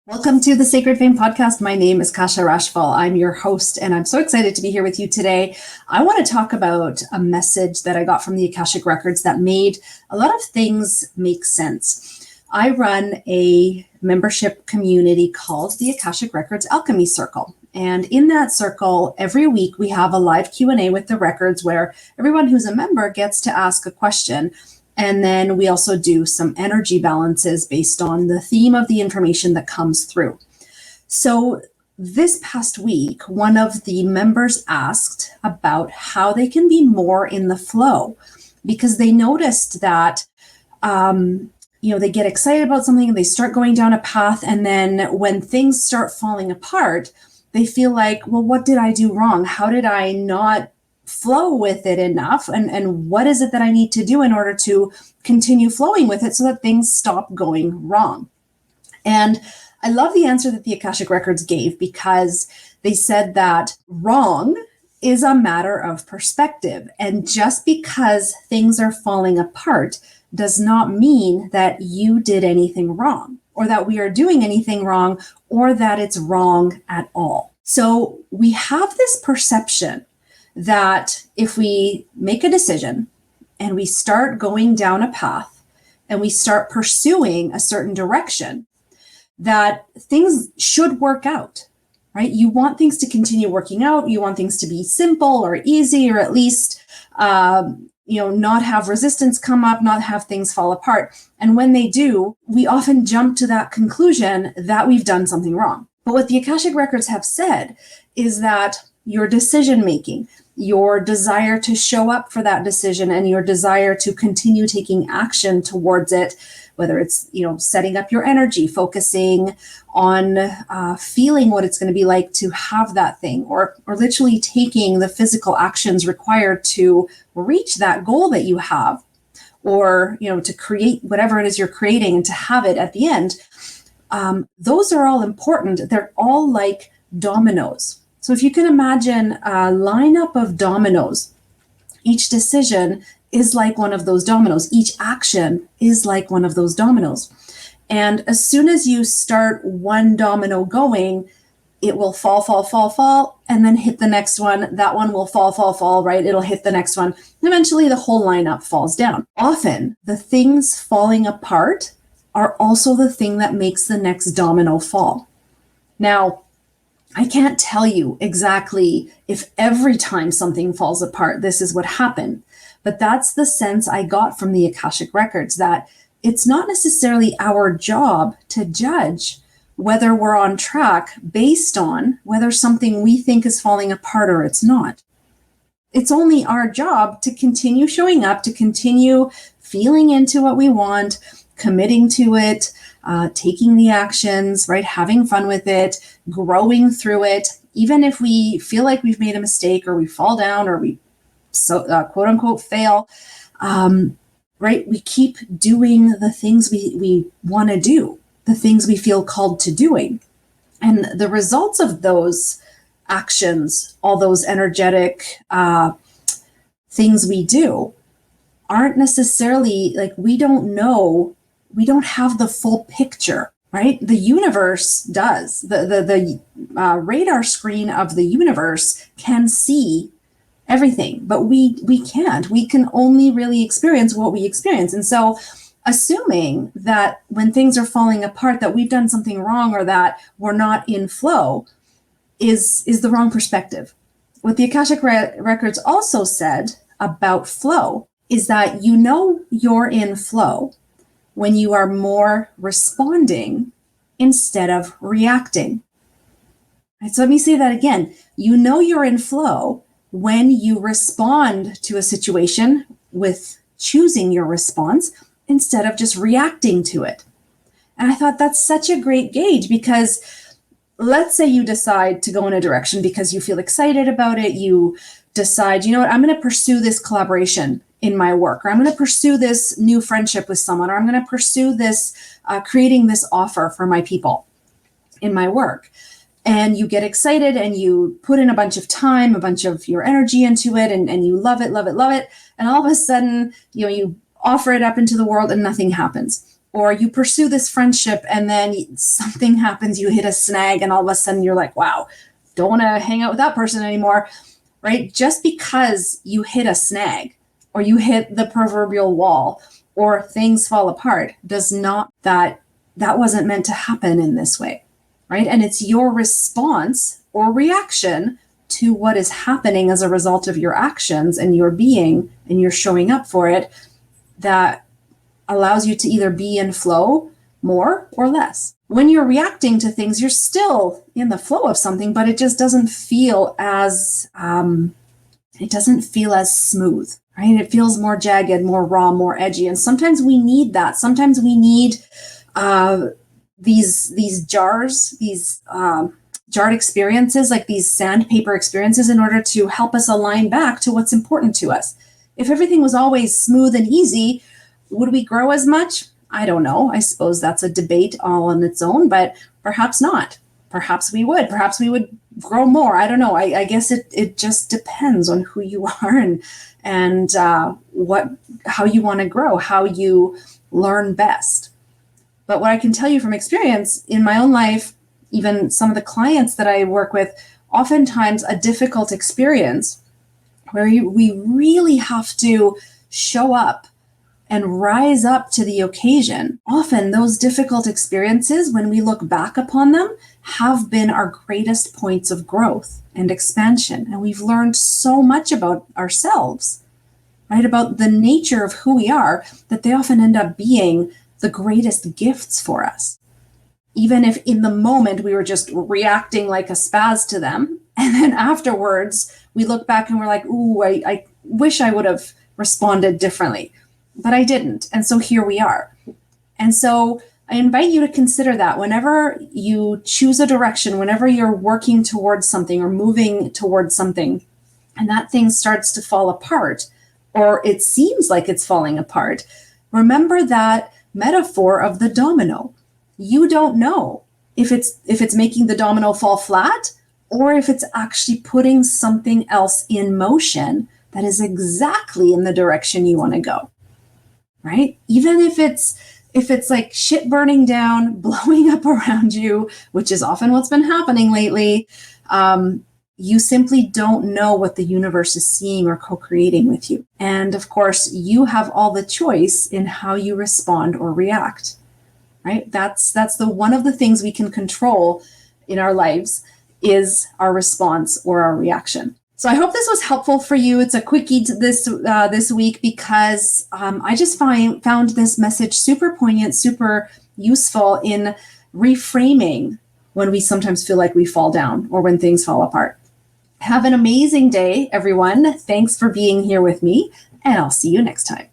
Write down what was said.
Welcome to the Sacred Fame podcast. My name is Kasia Rachfall. I'm your host, and I'm so excited to be here with you today. I want to talk about a message that I got from the Akashic Records that made a lot of things make sense. I run a membership community called the Akashic Records Alchemy Circle. And in that circle, every week we have a live Q&A with the records where everyone who's a member gets to ask a question. And then we also do some energy balances based on the theme of the information that comes through. So this past week, one of the members asked about how they can be more in the flow, because they noticed that, they get excited about something, they start going down a path, and then when things start falling apart, they feel like, well, what did I do wrong? How did I not flow with it enough, and what is it that I need to do in order to continue flowing with it so that things stop going wrong? And I love the answer that the Akashic Records gave, because they said that wrong is a matter of perspective, and just because things are falling apart does not mean that you did anything wrong, or that we are doing anything wrong, or that it's wrong at all. So we have this perception that if we make a decision and we start going down a path and we start pursuing a certain direction, that things should work out, right? You want things to continue working out. You want things to be simple or easy, or at least, not have resistance come up, not have things fall apart. And when they do, we often jump to that conclusion that we've done something wrong. But what the Akashic Records have said is that your decision making, your desire to show up for that decision, and your desire to continue taking action towards it, whether it's, setting up your energy, focusing on feeling what it's going to be like to have that thing, or literally taking the physical actions required to reach that goal that you have, or, to create whatever it is you're creating and to have it at the end. Those are all important. They're all like dominoes. So if you can imagine a lineup of dominoes, each decision is like one of those dominoes. Each action is like one of those dominoes. And as soon as you start one domino going, it will fall, and then hit the next one. That one will fall, right? It'll hit the next one. Eventually, the whole lineup falls down. Often, the things falling apart are also the thing that makes the next domino fall. Now, I can't tell you exactly if every time something falls apart, this is what happened. But that's the sense I got from the Akashic Records, that it's not necessarily our job to judge whether we're on track based on whether something we think is falling apart or it's not. It's only our job to continue showing up, to continue feeling into what we want, committing to it, taking the actions, right? Having fun with it, growing through it. Even if we feel like we've made a mistake, or we fall down, or we quote unquote fail, right? We keep doing the things we want to do, the things we feel called to doing. And the results of those actions, all those energetic things we do, aren't necessarily like, we don't have the full picture, right? The universe does. The radar screen of the universe can see everything, but we can't. We can only really experience what we experience. And so assuming that when things are falling apart, that we've done something wrong, or that we're not in flow, is the wrong perspective. What the Akashic Records also said about flow is that you're in flow when you are more responding instead of reacting. Right, so let me say that again. You're in flow when you respond to a situation with choosing your response instead of just reacting to it. And I thought that's such a great gauge, because let's say you decide to go in a direction because you feel excited about it. You decide, I'm going to pursue this collaboration in my work, or I'm going to pursue this new friendship with someone, or I'm going to pursue this, creating this offer for my people in my work. And you get excited and you put in a bunch of time, a bunch of your energy into it, and you love it. And all of a sudden, you offer it up into the world and nothing happens. Or you pursue this friendship and then something happens, you hit a snag, and all of a sudden you're like, wow, don't want to hang out with that person anymore, right? Just because you hit a snag or you hit the proverbial wall or things fall apart does not, that wasn't meant to happen in this way, right? And it's your response or reaction to what is happening as a result of your actions and your being and your showing up for it that allows you to either be in flow more or less. When you're reacting to things, you're still in the flow of something, but it just doesn't feel as smooth, right? It feels more jagged, more raw, more edgy. And sometimes we need that. Sometimes we need these jars, these jarred experiences, like these sandpaper experiences, in order to help us align back to what's important to us. If everything was always smooth and easy, would we grow as much? I don't know. I suppose that's a debate all on its own, but perhaps not. Perhaps we would. Perhaps we would grow more. I don't know. I guess it just depends on who you are and how you want to grow, how you learn best. But what I can tell you from experience in my own life, even some of the clients that I work with, oftentimes a difficult experience where we really have to show up and rise up to the occasion. Often those difficult experiences, when we look back upon them, have been our greatest points of growth and expansion. And we've learned so much about ourselves, right? About the nature of who we are, that they often end up being the greatest gifts for us. Even if in the moment we were just reacting like a spaz to them, and then afterwards we look back and we're like, ooh, I wish I would have responded differently. But I didn't. And so here we are. And so I invite you to consider that whenever you choose a direction, whenever you're working towards something or moving towards something, and that thing starts to fall apart, or it seems like it's falling apart, remember that metaphor of the domino. You don't know if it's making the domino fall flat, or if it's actually putting something else in motion that is exactly in the direction you want to go. Right? Even if it's like shit burning down, blowing up around you, which is often what's been happening lately, you simply don't know what the universe is seeing or co-creating with you. And of course, you have all the choice in how you respond or react. Right? That's one of the things we can control in our lives is our response or our reaction. So I hope this was helpful for you. It's a quickie to this week because I just found this message super poignant, super useful in reframing when we sometimes feel like we fall down or when things fall apart. Have an amazing day, everyone. Thanks for being here with me, and I'll see you next time.